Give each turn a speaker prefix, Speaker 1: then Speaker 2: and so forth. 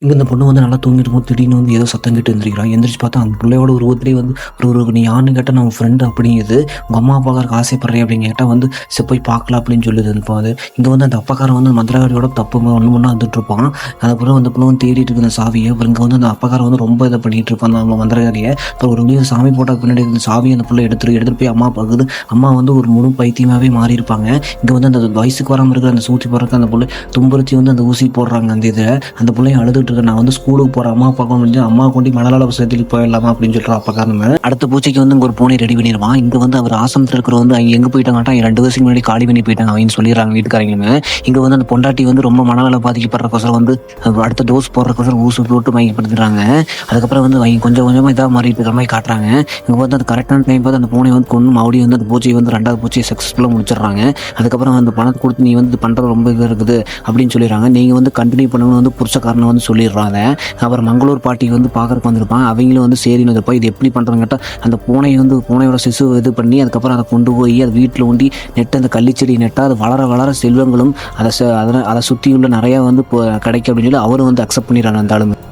Speaker 1: இங்கே இந்த பொண்ணு வந்து நல்லா தூங்கிட்டு போது திடீர்னு வந்து ஏதோ சத்தம் கேட்டு எழுந்திரிக்கிறான். எந்திரிச்சு பார்த்தா அந்த பிள்ளையோட உருவத்திலே வந்து நீ யாருன்னு கேட்டால் நான் ஃப்ரெண்டு அப்படிங்குது. உங்கள் அம்மா அப்பாக்காருக்கு ஆசைப்படுறேன் அப்படிங்க கேட்டால் வந்து சரி போய் பார்க்கலாம் அப்படின்னு சொல்லுது. இப்போ அது இங்கே வந்து அந்த அப்பாக்காரன் வந்து மந்திரவாதியோட தப்பு ஒன்று ஒன்றா வந்துட்டு இருப்பான். அதுக்கப்புறம் அந்த பொண்ணு வந்து தேடிட்டு இருக்கு அந்த சாவியை. அப்புறம் இங்கே வந்து அந்த அப்பாக்காரன் வந்து ரொம்ப இதை பண்ணிட்டு இருப்பான் அந்த மந்திரவாதியை. அப்புறம் ஒரு முடிவு சாமி போட்டால் பின்னாடி இந்த சாவியை அந்த பிள்ளை எடுத்துகிட்டு போய் அம்மா பார்க்குது. அம்மா வந்து ஒரு முழு பைத்தியமாகவே மாறி இருப்பாங்க. இங்கே வந்து அந்த வயசுக்கு வராமல் இருக்கிற அந்த ஊசி போடுறதுக்கு அந்த பிள்ளை துன்புறுத்தி வந்து அந்த ஊசி போடுறாங்க. அந்த இதில் அந்த பிள்ளையும் அழுதுட்டு இருக்கு. நான் வந்து ஸ்கூலுக்கு போகிறேன், அம்மா பார்க்க முடிஞ்சு அம்மா கொண்டு மணலாள சேர்த்துட்டு போயிடலாமா அப்படின்னு சொல்லிட்டு அப்பக்காரன் அடுத்த பூச்சிக்கு வந்து இங்கே ஒரு பூனை ரெடி பண்ணிடுவான். இங்கே வந்து அவர் ஆசிரமத்தில் இருக்கிற வந்து அவங்க எங்கே போயிட்டாங்கட்டா 2 வருஷத்துக்கு முன்னாடி காலி பண்ணி போயிட்டாங்க அவங்க சொல்லிடுறாங்க வீட்டுக்காரங்களுமே. இங்கே வந்து அந்த பொண்டாட்டி வந்து ரொம்ப மனநல பாதிக்கப்படுறக்கோசரம் வந்து அடுத்த டோஸ் போடுறக்கோசரம் ஊசி போட்டு மயக்கப்படுத்துறாங்க. அதுக்கப்புறம் வந்து அவங்க கொஞ்சம் கொஞ்சமாக இதாக மாறிட்டு இருக்கிற மாதிரி காட்டுறாங்க. இங்கே வந்து அந்த கரெக்டான டைம் பார்த்து அந்த பூனை வந்து கொண்டு மறுபடியும் வந்து அந்த பூச்சியை வந்து 2வது பூச்சியை சக்ஸஸ்ஃபுல்லாக முடிச்சிடுறாங்க. அதுக்கப்புறம் அந்த பணத்தை கொடுத்து நீ வந்து பண்ணுறது ரொம்ப இது இருக்குது அப்படின்னு சொல்லிடுறாங்க. நீங்கள் வந்து கண்டினியூ பண்ணணும்னு வந்து புருஷக்காரனை வந்து சொல்லிடுறாங்க. அப்புறம் மங்களூர் பாட்டி வந்து பார்க்கறக்கு வந்திருப்பான். அவங்களும் வந்து சரின்னு வந்திருப்பா. இது எப்படி பண்ணுறாங்க கேட்டால் அந்த பூனையோட சிசு இது பண்ணி அதுக்கப்புறம் அதை கொண்டு போய் அது வீட்டில் ஊண்டி நெட்டு அந்த கள்ளிச்செடி நெட்டால் அது வளர வளர செல்வங்களும் அதை சுற்றியுள்ள நிறையா வந்து கிடைக்கும் அப்படின்னு சொல்லி அவரும் வந்து அக்செப்ட் பண்ணிடுறாங்க அந்த ஆளுங்க.